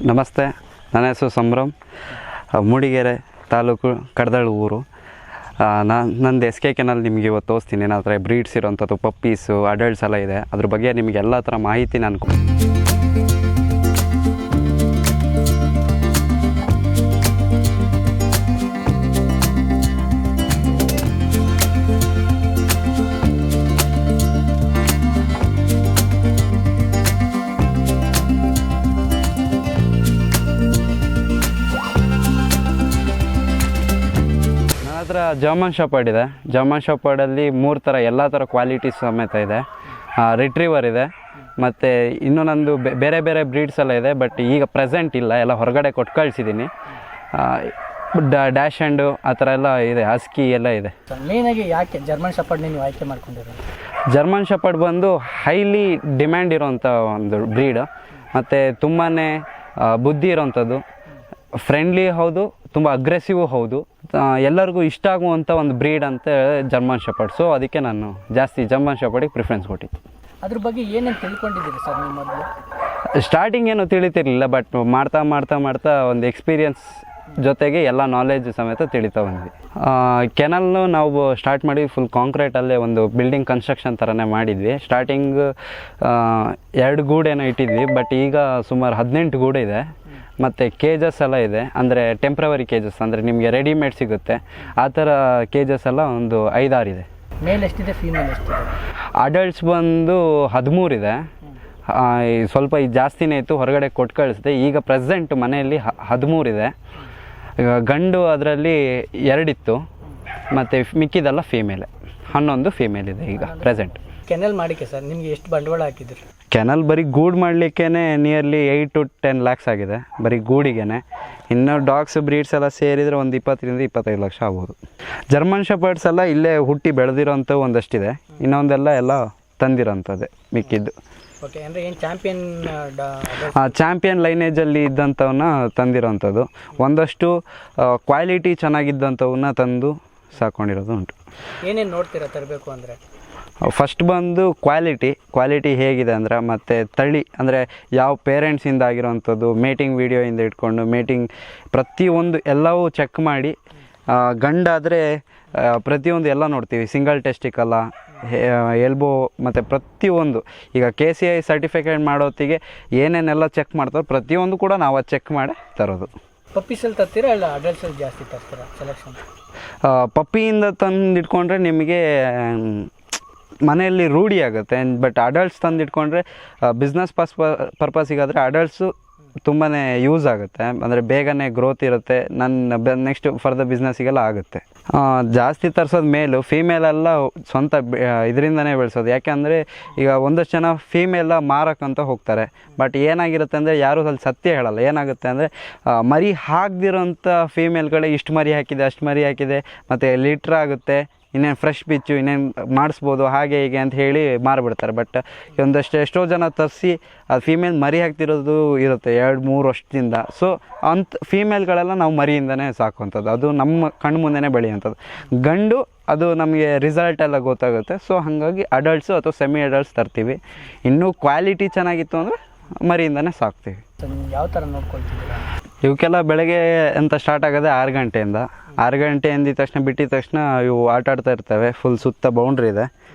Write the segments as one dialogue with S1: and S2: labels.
S1: ನಮಸ್ತೆ, ನನ್ನ ಹೆಸರು ಸಂಭ್ರಮ್, ಮೂಡಿಗೆರೆ ತಾಲೂಕು ಕಡದಳ್ಳಿ ಊರು. ನಂದು ಎಸ್ ಕೆ ಕೆನಲ್ಲಿ ನಿಮಗೆ ಇವತ್ತು ತೋರಿಸ್ತೀನಿ. ನನ್ನ ಹತ್ರ ಬ್ರೀಡ್ಸ್ ಇರೋವಂಥದ್ದು ಪಪ್ಪೀಸು, ಅಡಲ್ಟ್ಸ್ ಎಲ್ಲ ಇದೆ. ಅದ್ರ ಬಗ್ಗೆ ನಿಮಗೆ ಎಲ್ಲ ಥರ ಮಾಹಿತಿ ನಾನು ಜರ್ಮನ್ ಶೆಪರ್ಡ್ ಇದೆ. ಜರ್ಮನ್ ಶೆಪರ್ಡಲ್ಲಿ 3 ಥರ ಎಲ್ಲ ಥರ ಕ್ವಾಲಿಟೀಸ್ ಸಮೇತ ಇದೆ. ರಿಟ್ರೀವರ್ ಇದೆ, ಮತ್ತು ಇನ್ನೂ ನಂದು ಬೇರೆ ಬೇರೆ ಬ್ರೀಡ್ಸ್ ಎಲ್ಲ ಇದೆ. ಬಟ್ ಈಗ ಪ್ರೆಸೆಂಟ್ ಇಲ್ಲ, ಎಲ್ಲ ಹೊರಗಡೆ ಕೊಟ್ಟು ಕಳಿಸಿದ್ದೀನಿ. ಡ್ಯಾಶ್ ಆ್ಯಂಡು ಆ ಥರ ಎಲ್ಲ ಇದೆ, ಹಸ್ಕಿ ಎಲ್ಲ ಇದೆ.
S2: ಮೇನಾಗಿ ಯಾಕೆ ಜರ್ಮನ್ ಶೆಪರ್ಡ್ನ ನೀವು ಆಯ್ಕೆ ಮಾಡ್ಕೊಂಡಿರೋದು?
S1: ಜರ್ಮನ್ ಶೆಪರ್ಡ್ ಬಂದು ಹೈಲಿ ಡಿಮ್ಯಾಂಡ್ ಇರೋವಂಥ ಒಂದು ಬ್ರೀಡ್, ಮತ್ತು ತುಂಬಾ ಬುದ್ಧಿ ಇರೋವಂಥದ್ದು, ಫ್ರೆಂಡ್ಲಿ ಹೌದು, ತುಂಬ ಅಗ್ರೆಸಿವ್ ಹೌದು, ಎಲ್ಲರಿಗೂ ಇಷ್ಟ ಆಗುವಂಥ ಒಂದು ಬ್ರೀಡ್ ಅಂತ ಜರ್ಮನ್ ಶೆಪರ್ಡ್. ಸೊ ಅದಕ್ಕೆ ನಾನು ಜಾಸ್ತಿ ಜರ್ಮನ್ ಶೆಪರ್ಡಿಗೆ ಪ್ರಿಫರೆನ್ಸ್ ಕೊಟ್ಟಿದ್ದೆ.
S2: ಅದ್ರ ಬಗ್ಗೆ ಏನೇನು ತಿಳ್ಕೊಂಡಿದ್ದೀರಿ ಸರ್ ನೀವು ಮೊದಲು?
S1: ಸ್ಟಾರ್ಟಿಂಗ್ ಏನು ತಿಳಿತಿರಲಿಲ್ಲ, ಬಟ್ ಮಾಡ್ತಾ ಮಾಡ್ತಾ ಮಾಡ್ತಾ ಒಂದು ಎಕ್ಸ್ಪೀರಿಯನ್ಸ್ ಜೊತೆಗೆ ಎಲ್ಲ ನಾಲೆಜ್ ಸಮೇತ ತಿಳಿತಾ ಬಂದ್ವಿ. ಕೆನಲ್ನು ನಾವು ಸ್ಟಾರ್ಟ್ ಮಾಡಿ ಫುಲ್ ಕಾಂಕ್ರೀಟಲ್ಲೇ ಒಂದು ಬಿಲ್ಡಿಂಗ್ ಕನ್ಸ್ಟ್ರಕ್ಷನ್ ಥರನೇ ಮಾಡಿದ್ವಿ. ಸ್ಟಾರ್ಟಿಂಗ್ 2 ಗೂಡೇನೋ ಇಟ್ಟಿದ್ವಿ, ಬಟ್ ಈಗ ಸುಮಾರು 18 ಗೂಡು ಇದೆ. ಮತ್ತು ಕೇಜಸ್ ಎಲ್ಲ ಇದೆ, ಅಂದರೆ ಟೆಂಪ್ರವರಿ ಕೇಜಸ್, ಅಂದರೆ ನಿಮಗೆ ರೆಡಿಮೇಡ್ ಸಿಗುತ್ತೆ ಆ ಥರ ಕೇಜಸ್ ಎಲ್ಲ ಒಂದು 5-6 ಇದೆ.
S2: ಮೇಲ್ ಎಷ್ಟಿದೆ, ಫೀಮೇಲ್ ಎಷ್ಟಿದೆ?
S1: ಅಡಲ್ಟ್ಸ್ ಬಂದು 13 ಇದೆ. ಸ್ವಲ್ಪ ಜಾಸ್ತಿನೇ ಇತ್ತು, ಹೊರಗಡೆ ಕೊಟ್ಟು ಕಳಿಸಿದೆ. ಈಗ ಪ್ರೆಸೆಂಟ್ ಮನೆಯಲ್ಲಿ 13 ಇದೆ. ಗಂಡು ಅದರಲ್ಲಿ 2 ಇತ್ತು, ಮತ್ತು ಮಿಕ್ಕಿದೆಲ್ಲ ಫೀಮೇಲೆ. 11 ಫೀಮೇಲ್ ಇದೆ ಈಗ ಪ್ರೆಸೆಂಟ್.
S2: ಕೆನಲ್ ಮಾಡಿಕೆ ಸರ್ ನಿಮಗೆ ಎಷ್ಟು ಬಂಡವಾಳ ಹಾಕಿದ್ರಿ?
S1: ಕೆನಲ್ ಬರೀ ಗೂಡು ಮಾಡಲಿಕ್ಕೇ ನಿಯರ್ಲಿ 8 to 10 lakhs ಆಗಿದೆ, ಬರೀ ಗೂಡಿಗೆ. ಇನ್ನು ಡಾಗ್ಸ್ ಬ್ರೀಡ್ಸ್ ಎಲ್ಲ ಸೇರಿದರೆ ಒಂದು 20-25 ಲಕ್ಷ ಆಗ್ಬೋದು. ಜರ್ಮನ್ ಶೆಪರ್ಡ್ಸ್ ಎಲ್ಲ ಇಲ್ಲೇ ಹುಟ್ಟಿ ಬೆಳೆದಿರೋಂಥವು ಒಂದಷ್ಟಿದೆ, ಇನ್ನೊಂದೆಲ್ಲ ಎಲ್ಲ ತಂದಿರೋಂಥದ್ದೇ ಮಿಕ್ಕಿದ್ದು.
S2: ಓಕೆ, ಅಂದರೆ ಏನು
S1: ಚಾಂಪಿಯನ್ ಲೈನೇಜಲ್ಲಿ ಇದ್ದಂಥವನ್ನ ತಂದಿರೋಂಥದ್ದು. ಒಂದಷ್ಟು ಕ್ವಾಲಿಟಿ ಚೆನ್ನಾಗಿದ್ದಂಥವನ್ನ ತಂದು ಸಾಕೊಂಡಿರೋದು ಉಂಟು.
S2: ಏನೇನು ನೋಡ್ತೀರಾ ತರಬೇಕು ಅಂದರೆ?
S1: ಫಸ್ಟ್ ಬಂದು ಕ್ವಾಲಿಟಿ ಹೇಗಿದೆ ಅಂದರೆ, ಮತ್ತು ತಳಿ ಅಂದರೆ ಯಾವ ಪೇರೆಂಟ್ಸಿಂದ ಆಗಿರೋವಂಥದ್ದು, ಮೇಟಿಂಗ್ ವೀಡಿಯೋಯಿಂದ ಇಟ್ಕೊಂಡು ಮೇಟಿಂಗ್ ಪ್ರತಿಯೊಂದು ಎಲ್ಲವೂ ಚೆಕ್ ಮಾಡಿ. ಗಂಡಾದರೆ ಪ್ರತಿಯೊಂದು ಎಲ್ಲ ನೋಡ್ತೀವಿ, ಸಿಂಗಲ್ ಟೆಸ್ಟಿಕಲ್ಲ, ಎಲ್ಬೋ, ಮತ್ತು ಪ್ರತಿಯೊಂದು ಈಗ KCI ಸರ್ಟಿಫಿಕೇಟ್ ಮಾಡೋತ್ತಿಗೆ ಏನೇನೆಲ್ಲ ಚೆಕ್ ಮಾಡ್ತಾರೆ ಪ್ರತಿಯೊಂದು ಕೂಡ ನಾವು ಅದು ಚೆಕ್ ಮಾಡಿ ತರೋದು.
S2: ಪಪ್ಪೀಸಲ್ಲಿ ತರ್ತೀರಾ ಇಲ್ಲ ಅಡಲ್ಟ್ಸಲ್ಲಿ ಜಾಸ್ತಿ ತರ್ತೀರಾ ಸೆಲೆಕ್ಷನ್?
S1: ಪಪ್ಪಿಯಿಂದ ತಂದು ಇಟ್ಕೊಂಡ್ರೆ ನಿಮಗೆ ಮನೆಯಲ್ಲಿ ರೂಢಿ ಆಗುತ್ತೆ. ಬಟ್ ಅಡಲ್ಟ್ಸ್ ತಂದು ಇಟ್ಕೊಂಡ್ರೆ ಬಿಸ್ನೆಸ್ ಪರ್ಪಸಿಗಾದರೆ ಅಡಲ್ಟ್ಸು ತುಂಬಾ ಯೂಸ್ ಆಗುತ್ತೆ, ಅಂದರೆ ಬೇಗನೆ ಗ್ರೋತ್ ಇರುತ್ತೆ, ನನ್ನ ನೆಕ್ಸ್ಟ್ ಫರ್ದರ್ ಬಿಸ್ನೆಸ್ಸಿಗೆಲ್ಲ ಆಗುತ್ತೆ. ಜಾಸ್ತಿ ತರಿಸೋದು ಮೇಲು, ಫೀಮೇಲೆಲ್ಲ ಸ್ವಂತ ಇದರಿಂದನೇ ಬೆಳೆಸೋದು. ಯಾಕೆಂದರೆ ಈಗ ಒಂದಷ್ಟು ಜನ ಫೀಮೇಲ ಮಾರಕ್ಕಂತ ಹೋಗ್ತಾರೆ, ಬಟ್ ಏನಾಗಿರುತ್ತೆ ಅಂದರೆ ಯಾರೂ ಅಲ್ಲಿ ಸತ್ಯ ಹೇಳಲ್ಲ. ಏನಾಗುತ್ತೆ ಅಂದರೆ ಮರಿ ಹಾಕ್ದಿರೋಂಥ ಫೀಮೇಲ್ಗಳೇ ಇಷ್ಟು ಮರಿ ಹಾಕಿದೆ, ಅಷ್ಟು ಮರಿ ಹಾಕಿದೆ, ಮತ್ತು ಲೀಟ್ರ್ ಆಗುತ್ತೆ, ಇನ್ನೇನು ಫ್ರೆಶ್ ಬಿಚ್ಚು, ಇನ್ನೇನು ಮಾಡಿಸ್ಬೋದು, ಹಾಗೆ ಹೀಗೆ ಅಂತ ಹೇಳಿ ಮಾರಿಬಿಡ್ತಾರೆ. ಬಟ್ ಎಷ್ಟೋ ಜನ ತರಿಸಿ ಅದು ಫೀಮೇಲ್ ಮರಿ ಹಾಕ್ತಿರೋದು ಇರುತ್ತೆ 2-3 ವರ್ಷದಿಂದ. ಸೊ ಅಂಥ ಫೀಮೇಲ್ಗಳೆಲ್ಲ ನಾವು ಮರಿಯಿಂದನೇ ಸಾಕುವಂಥದ್ದು, ಅದು ನಮ್ಮ ಕಣ್ಣು ಮುಂದೆನೇ ಬೆಳೆಯುವಂಥದ್ದು. ಗಂಡು ಅದು ನಮಗೆ ರಿಸಲ್ಟ್ ಎಲ್ಲ ಗೊತ್ತಾಗುತ್ತೆ. ಸೊ ಹಾಗಾಗಿ ಅಡಲ್ಟ್ಸು ಅಥವಾ ಸೆಮಿ ಅಡಲ್ಟ್ಸ್ ತರ್ತೀವಿ. ಇನ್ನೂ ಕ್ವಾಲಿಟಿ ಚೆನ್ನಾಗಿತ್ತು ಅಂದರೆ ಮರಿಯಿಂದನೇ ಸಾಕ್ತೀವಿ.
S2: ಯಾವ ಥರ ನೋಡ್ಕೊಳ್ತಿದ್ದೀರಾ?
S1: ಇವಕ್ಕೆಲ್ಲ ಬೆಳಗ್ಗೆ ಅಂತ ಸ್ಟಾರ್ಟ್ ಆಗೋದೆ 6 ಗಂಟೆಯಿಂದ. 6 ಗಂಟೆ ಎಂದಿದ ತಕ್ಷಣ ಬಿಟ್ಟಿದ ತಕ್ಷಣ ಇವು ಆಟಾಡ್ತಾ ಇರ್ತವೆ. ಫುಲ್ ಸುತ್ತ ಬೌಂಡ್ರಿ ಇದೆ,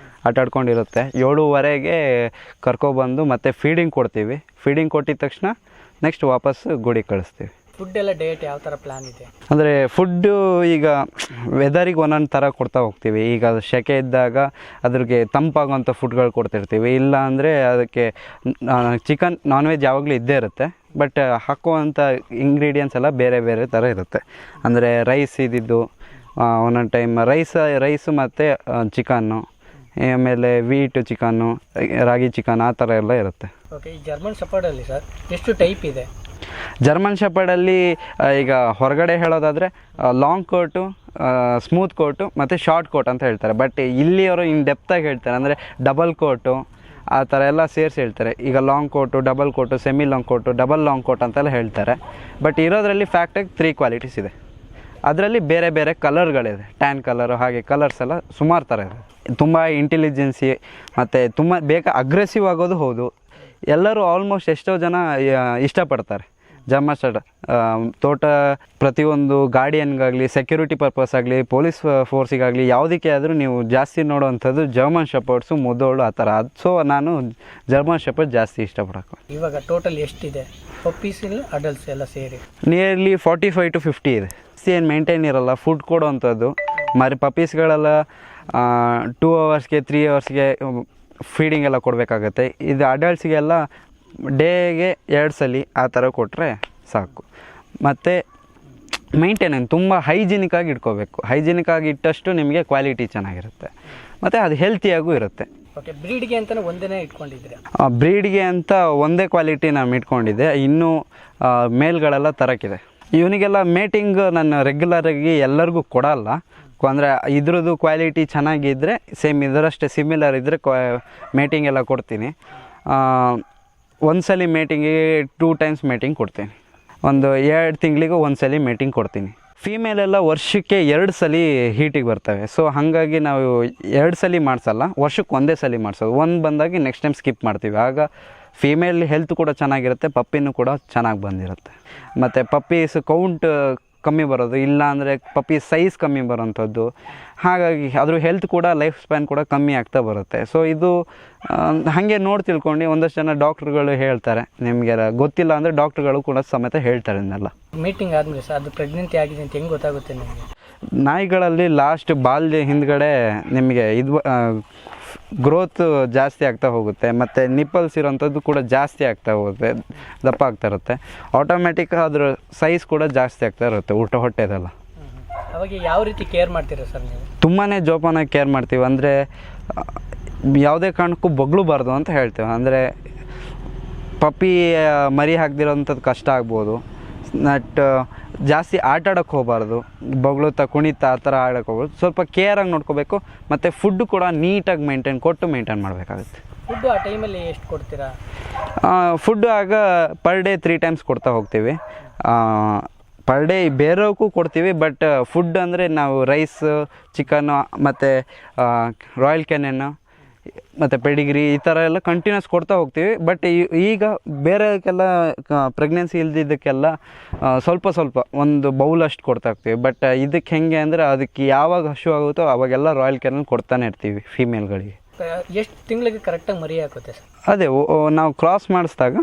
S1: ಆಟಾಡ್ಕೊಂಡಿರುತ್ತೆ. 7:15ಗೆ ಕರ್ಕೊಬಂದು ಮತ್ತೆ ಫೀಡಿಂಗ್ ಕೊಡ್ತೀವಿ. ಫೀಡಿಂಗ್ ಕೊಟ್ಟಿದ ತಕ್ಷಣ ನೆಕ್ಸ್ಟ್ ವಾಪಸ್ ಗುಡಿಗೆ ಕಳಿಸ್ತೀವಿ.
S2: ಫುಡ್ ಎಲ್ಲ ಡಯಟ್ ಯಾವ ಥರ ಪ್ಲ್ಯಾನ್ ಇದೆ? ಅಂದರೆ
S1: ಫುಡ್ಡು ಈಗ ವೆದರಿಗೆ ಒಂದೊಂದು ಥರ ಕೊಡ್ತಾ ಹೋಗ್ತೀವಿ. ಈಗ ಅದು ಸೆಕೆ ಇದ್ದಾಗ ಅದ್ರಿಗೆ ತಂಪಾಗುವಂಥ ಫುಡ್ಗಳು ಕೊಡ್ತಿರ್ತೀವಿ. ಇಲ್ಲ ಅಂದರೆ ಅದಕ್ಕೆ ಚಿಕನ್, ನಾನ್ ವೆಜ್ ಯಾವಾಗಲೂ ಇದ್ದೇ ಇರುತ್ತೆ. ಬಟ್ ಹಾಕುವಂಥ ಇಂಗ್ರೀಡಿಯೆಂಟ್ಸ್ ಎಲ್ಲ ಬೇರೆ ಬೇರೆ ಥರ ಇರುತ್ತೆ. ಅಂದರೆ ರೈಸ್ ಇದ್ದಿದ್ದು, ಒಂದೊಂದು ಟೈಮ್ ರೈಸು ಮತ್ತು ಚಿಕನ್ನು, ಆಮೇಲೆ ವೀಟು ಚಿಕನ್ನು, ರಾಗಿ ಚಿಕನ್, ಆ ಥರ ಎಲ್ಲ ಇರುತ್ತೆ.
S2: ಓಕೆ, ಈ ಜರ್ಮನ್ ಶೆಪರ್ಡಲ್ಲಿ ಸರ್ ಎಷ್ಟು ಟೈಪ್ ಇದೆ?
S1: ಜರ್ಮನ್ ಶೆಪರ್ಡಲ್ಲಿ ಈಗ ಹೊರಗಡೆ ಹೇಳೋದಾದರೆ ಲಾಂಗ್ ಕೋಟು, ಸ್ಮೂತ್ ಕೋಟು ಮತ್ತು ಶಾರ್ಟ್ ಕೋಟ್ ಅಂತ ಹೇಳ್ತಾರೆ. ಬಟ್ ಇಲ್ಲಿಯವರು ಇನ್ ಡೆಪ್ತಾಗಿ ಹೇಳ್ತಾರೆ, ಅಂದರೆ ಡಬಲ್ ಕೋಟು ಆ ಥರ ಎಲ್ಲ ಸೇರಿಸಿ ಹೇಳ್ತಾರೆ. ಈಗ long coat, double coat, semi long coat, double long coat ಅಂತೆಲ್ಲ ಹೇಳ್ತಾರೆ. ಬಟ್ ಇರೋದ್ರಲ್ಲಿ ಫ್ಯಾಕ್ಟಾಗಿ 3 ಕ್ವಾಲಿಟೀಸ್ ಇದೆ. ಅದರಲ್ಲಿ ಬೇರೆ ಬೇರೆ ಕಲರ್ಗಳಿದೆ, ಟ್ಯಾನ್ ಕಲರು, ಹಾಗೆ ಕಲರ್ಸ್ ಎಲ್ಲ ಸುಮಾರು ಥರ ಇದೆ. ತುಂಬ ಇಂಟೆಲಿಜೆನ್ಸಿ ಮತ್ತು ತುಂಬ ಬೇಗ ಅಗ್ರೆಸಿವ್ ಆಗೋದು ಹೌದು. ಎಲ್ಲರೂ ಆಲ್ಮೋಸ್ಟ್ ಎಷ್ಟೋ ಜನ ಇಷ್ಟಪಡ್ತಾರೆ. ಜರ್ಮನ್ ಶೆಪರ್ಡ್ ತೋಟ ಪ್ರತಿಯೊಂದು ಗಾರ್ಡಿಯನ್ಗಾಗಲಿ ಸೆಕ್ಯೂರಿಟಿ ಪರ್ಪಸ್ ಆಗಲಿ ಪೊಲೀಸ್ ಫೋರ್ಸಿಗಾಗಲಿ ಯಾವುದಕ್ಕೆ ಆದರೂ ನೀವು ಜಾಸ್ತಿ ನೋಡೋವಂಥದ್ದು ಜರ್ಮನ್ ಶೆಪರ್ಡ್ಸು ಮುದ್ದೋಳು ಆ ಥರ ಅದು. ಸೊ ನಾನು ಜರ್ಮನ್ ಶೆಪರ್ಡ್ ಜಾಸ್ತಿ ಇಷ್ಟಪಡೋಕೆ.
S2: ಇವಾಗ ಟೋಟಲ್ ಎಷ್ಟಿದೆ ಪಪ್ಪೀಸ್ ಇಲ್ಲ ಅಡಲ್ಟ್ಸ್ ಎಲ್ಲ ಸೇರಿ?
S1: ನಿಯರ್ಲಿ 45 to 50 ಇದೆ. ಏನು ಮೇಂಟೈನ್ ಇರೋಲ್ಲ, ಫುಡ್ ಕೊಡೋವಂಥದ್ದು ಪಪ್ಪೀಸ್ಗಳೆಲ್ಲ 2 hours-ಗೆ 3 hours-ಗೆ ಫೀಡಿಂಗ್ ಎಲ್ಲ ಕೊಡಬೇಕಾಗತ್ತೆ. ಇದು ಅಡಲ್ಟ್ಸ್ಗೆಲ್ಲ ಡೇಗೆ 2 ಸಲ ಆ ಥರ ಕೊಟ್ಟರೆ ಸಾಕು. ಮತ್ತು ಮೇಂಟೆನೆನ್ಸ್ ತುಂಬ ಹೈಜಿನಿಕ್ಕಾಗಿ ಇಟ್ಕೋಬೇಕು. ಹೈಜಿನಿಕ್ಕಾಗಿ ಇಟ್ಟಷ್ಟು ನಿಮಗೆ ಕ್ವಾಲಿಟಿ ಚೆನ್ನಾಗಿರುತ್ತೆ ಮತ್ತು ಅದು ಹೆಲ್ತಿಯಾಗೂ ಇರುತ್ತೆ.
S2: ಓಕೆ, ಬ್ರೀಡ್ಗೆ ಅಂತಲೇ ಒಂದೇ ಇಟ್ಕೊಂಡಿದ್ದೀರಾ?
S1: ಬ್ರೀಡ್ಗೆ ಅಂತ ಒಂದೇ ಕ್ವಾಲಿಟಿ ನಾನು ಇಟ್ಕೊಂಡಿದ್ದೆ, ಇನ್ನೂ ಮೇಲ್ಗಳೆಲ್ಲ ತರಕ್ಕಿದೆ. ಇವನಿಗೆಲ್ಲ ಮೇಟಿಂಗ್ ನಾನು ರೆಗ್ಯುಲರಾಗಿ ಎಲ್ಲರಿಗೂ ಕೊಡಲ್ಲ. ಅಂದರೆ ಇದ್ರದ್ದು ಕ್ವಾಲಿಟಿ ಚೆನ್ನಾಗಿದ್ದರೆ ಸೇಮ್ ಇದರಷ್ಟೇ ಸಿಮಿಲರ್ ಇದ್ದರೆ ಮೇಟಿಂಗ್ ಎಲ್ಲ ಕೊಡ್ತೀನಿ. ಒಂದು ಸಲ ಮೇಟಿಂಗಿಗೆ 2 times ಮೇಟಿಂಗ್ ಕೊಡ್ತೀನಿ. ಒಂದು 2 ತಿಂಗಳಿಗೆ 1 ಸಲ ಮೇಟಿಂಗ್ ಕೊಡ್ತೀನಿ. ಫೀಮೇಲೆಲ್ಲ ವರ್ಷಕ್ಕೆ 2 ಸಲ ಹೀಟಿಗೆ ಬರ್ತವೆ. ಸೊ ಹಾಗಾಗಿ ನಾವು 2 ಸಲ ಮಾಡಿಸಲ್ಲ, ವರ್ಷಕ್ಕೆ 1 ಸಲ ಮಾಡಿಸೋದು. ಒಂದು ಬಂದಾಗಿ ನೆಕ್ಸ್ಟ್ ಟೈಮ್ ಸ್ಕಿಪ್ ಮಾಡ್ತೀವಿ. ಆಗ ಫೀಮೇಲ್ ಹೆಲ್ತ್ ಕೂಡ ಚೆನ್ನಾಗಿರುತ್ತೆ, ಪಪ್ಪಿನೂ ಕೂಡ ಚೆನ್ನಾಗಿ ಬಂದಿರುತ್ತೆ. ಮತ್ತು ಪಪ್ಪೀಸ್ ಕೌಂಟ್ ಕಮ್ಮಿ ಬರೋದು, ಇಲ್ಲ ಅಂದರೆ ಪಪ್ಪಿ ಸೈಜ್ ಕಮ್ಮಿ ಬರೋಂಥದ್ದು. ಹಾಗಾಗಿ ಅದ್ರ ಹೆಲ್ತ್ ಕೂಡ ಲೈಫ್ ಸ್ಪ್ಯಾನ್ ಕೂಡ ಕಮ್ಮಿ ಆಗ್ತಾ ಬರುತ್ತೆ. ಸೊ ಇದು ಹಾಗೆ ನೋಡಿ ತಿಳ್ಕೊಂಡು ಒಂದಷ್ಟು ಜನ ಡಾಕ್ಟ್ರುಗಳು ಹೇಳ್ತಾರೆ, ನಿಮಗೆ ಗೊತ್ತಿಲ್ಲ ಅಂದರೆ ಡಾಕ್ಟ್ರುಗಳು ಕೂಡ ಸಮೇತ ಹೇಳ್ತಾರೆ ಇದನ್ನೆಲ್ಲ.
S2: ಮೀಟಿಂಗ್ ಆದಮೇಲೆ ಸರ್ ಅದು ಪ್ರೆಗ್ನೆಂಟಿ ಆಗಿದೆ ಅಂತ ಹೆಂಗೆ ಗೊತ್ತಾಗುತ್ತೆ ನಿಮಗೆ?
S1: ನಾಯಿಗಳಲ್ಲಿ ಲಾಸ್ಟ್ ಬಾಲ್ಯ ಹಿಂದ್ಗಡೆ ನಿಮಗೆ ಇದು ಗ್ರೋತ್ ಜಾಸ್ತಿ ಆಗ್ತಾ ಹೋಗುತ್ತೆ, ಮತ್ತು ನಿಪ್ಪಲ್ಸ್ ಇರೋಂಥದ್ದು ಕೂಡ ಜಾಸ್ತಿ ಆಗ್ತಾ ಹೋಗುತ್ತೆ, ದಪ್ಪ ಆಗ್ತಾ ಇರುತ್ತೆ. ಆಟೋಮೆಟಿಕ್ ಅದ್ರ ಸೈಜ್ ಕೂಡ ಜಾಸ್ತಿ ಆಗ್ತಾ ಇರುತ್ತೆ ಹೊಟ್ಟೆದೆಲ್ಲ.
S2: ಅವಾಗ ಯಾವ ರೀತಿ ಕೇರ್ ಮಾಡ್ತೀರಾ ಸರ್ ನೀವು?
S1: ತುಂಬಾ ಜೋಪಾನಾಗಿ ಕೇರ್ ಮಾಡ್ತೀವಿ. ಅಂದರೆ ಯಾವುದೇ ಕಾರಣಕ್ಕೂ ಬೊಗಳಬಾರ್ದು ಅಂತ ಹೇಳ್ತೇವೆ. ಅಂದರೆ ಪಪ್ಪಿ ಮರಿ ಹಾಕ್ದಿರೋಂಥದ್ದು ಕಷ್ಟ ಆಗ್ಬೋದು. ಜಾಸ್ತಿ ಆಟ ಆಡೋಕ್ಕೆ ಹೋಗಬಾರ್ದು, ಬೊಗಳುತ್ತಾ ಕುಣಿತಾ ಆ ಥರ ಆಡೋಕ್ಕೆ ಹೋಗ್ಬೋದು. ಸ್ವಲ್ಪ ಕೇರಾಗಿ ನೋಡ್ಕೋಬೇಕು. ಮತ್ತು ಫುಡ್ಡು ಕೂಡ ನೀಟಾಗಿ ಮೇಂಟೈನ್ ಮಾಡಬೇಕಾಗುತ್ತೆ.
S2: ಫುಡ್ಡು ಆ ಟೈಮಲ್ಲಿ ಎಷ್ಟು ಕೊಡ್ತೀರಾ?
S1: ಫುಡ್ಡು ಆಗ ಪರ್ ಡೇ 3 times ಕೊಡ್ತಾ ಹೋಗ್ತೀವಿ. ಪರ್ ಡೇ ಬೇರೆಯವಕ್ಕೂ ಕೊಡ್ತೀವಿ. ಬಟ್ ಫುಡ್ ಅಂದರೆ ನಾವು ರೈಸ್, ಚಿಕನ್ನು ಮತ್ತು ರಾಯಲ್ ಕೆನೆನ್ನು ಮತ್ತು ಪೆಡಿಗ್ರಿ ಈ ಥರ ಎಲ್ಲ ಕಂಟಿನ್ಯೂಸ್ ಕೊಡ್ತಾ ಹೋಗ್ತೀವಿ. ಬಟ್ ಈಗ ಬೇರೆಕ್ಕೆಲ್ಲ ಪ್ರೆಗ್ನೆನ್ಸಿ ಇಲ್ದಿದ್ದಕ್ಕೆಲ್ಲ ಸ್ವಲ್ಪ ಒಂದು ಬೌಲ್ ಅಷ್ಟು ಕೊಡ್ತಾ ಹೋಗ್ತೀವಿ. ಬಟ್ ಇದಕ್ಕೆ ಹೆಂಗೆ ಅಂದರೆ ಅದಕ್ಕೆ ಯಾವಾಗ ಹಶು ಆಗುತ್ತೋ ಅವಾಗೆಲ್ಲ ರಾಯಲ್ ಕೆನೆಲ್ ಕೊಡ್ತಾನೆ ಇರ್ತೀವಿ ಫೀಮೇಲ್ಗಳಿಗೆ.
S2: ಎಷ್ಟು ತಿಂಗಳಿಗೆ ಕರೆಕ್ಟಾಗಿ ಮರಿ ಹಾಕುತ್ತೆ ಸರ್?
S1: ಅದೇ ನಾವು ಕ್ರಾಸ್ ಮಾಡಿಸಿದಾಗ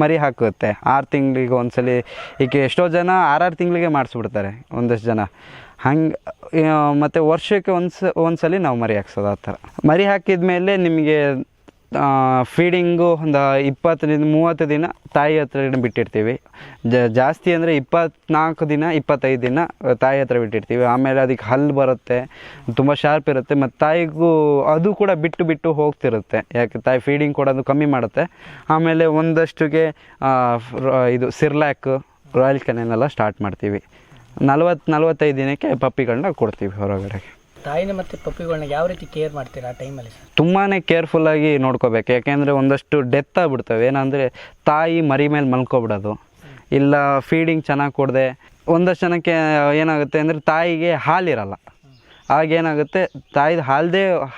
S1: ಮರಿ ಹಾಕುತ್ತೆ 6 ತಿಂಗಳಿಗೆ ಒಂದ್ಸಲಿ. ಈಗ ಎಷ್ಟೋ ಜನ 6 ತಿಂಗಳಿಗೆ ಮಾಡಿಸ್ಬಿಡ್ತಾರೆ ಒಂದಷ್ಟು ಜನ. ಹಂಗೆ ಮತ್ತು ವರ್ಷಕ್ಕೆ ಒಂದ್ಸಲಿ ನಾವು ಮರಿ ಹಾಕ್ಸೋದು ಆ ಥರ. ಮರಿ ಹಾಕಿದ ಮೇಲೆ ನಿಮಗೆ ಫೀಡಿಂಗು ಒಂದು 20-30 ದಿನ ತಾಯಿ ಹತ್ರ ಬಿಟ್ಟಿರ್ತೀವಿ. ಜಾಸ್ತಿ ಅಂದರೆ 24 ದಿನ 25 ದಿನ ತಾಯಿ ಹತ್ರ ಬಿಟ್ಟಿರ್ತೀವಿ. ಆಮೇಲೆ ಅದಕ್ಕೆ ಹಲ್ಲು ಬರುತ್ತೆ, ತುಂಬ ಶಾರ್ಪ್ ಇರುತ್ತೆ. ಮತ್ತು ತಾಯಿಗೂ ಅದು ಕೂಡ ಬಿಟ್ಟು ಹೋಗ್ತಿರುತ್ತೆ. ಯಾಕೆ ತಾಯಿ ಫೀಡಿಂಗ್ ಕೊಡೋದು ಕಮ್ಮಿ ಮಾಡುತ್ತೆ. ಆಮೇಲೆ ಒಂದಷ್ಟುಗೆ ಇದು ಸಿರ್ಲ್ಯಾಕ್, ರಾಯಲ್ ಕೆನೆಲ್ಲ ಸ್ಟಾರ್ಟ್ ಮಾಡ್ತೀವಿ. 40-45 ದಿನಕ್ಕೆ ಪಪ್ಪಿಗಳನ್ನ ಕೊಡ್ತೀವಿ ಹೊರಗಡೆಗೆ.
S2: ತಾಯಿನ ಮತ್ತು ಪಪ್ಪಿಗಳನ್ನ ಯಾವ ರೀತಿ ಕೇರ್ ಮಾಡ್ತೀರಾ ಆ ಟೈಮಲ್ಲಿ ಸರ್?
S1: ತುಂಬಾ ಕೇರ್ಫುಲ್ಲಾಗಿ ನೋಡ್ಕೋಬೇಕು. ಯಾಕೆಂದರೆ ಒಂದಷ್ಟು ಡೆತ್ ಆಗಿಬಿಡ್ತವೆ. ಏನಂದರೆ ತಾಯಿ ಮರಿ ಮೇಲೆ ಮಲ್ಕೊಬಿಡೋದು, ಇಲ್ಲ ಫೀಡಿಂಗ್ ಚೆನ್ನಾಗಿ ಕೊಡದೆ. ಒಂದಷ್ಟು ಜನಕ್ಕೆ ಏನಾಗುತ್ತೆ ಅಂದರೆ ತಾಯಿಗೆ ಹಾಲಿರಲ್ಲ. ಆಗೇನಾಗುತ್ತೆ, ತಾಯಿದು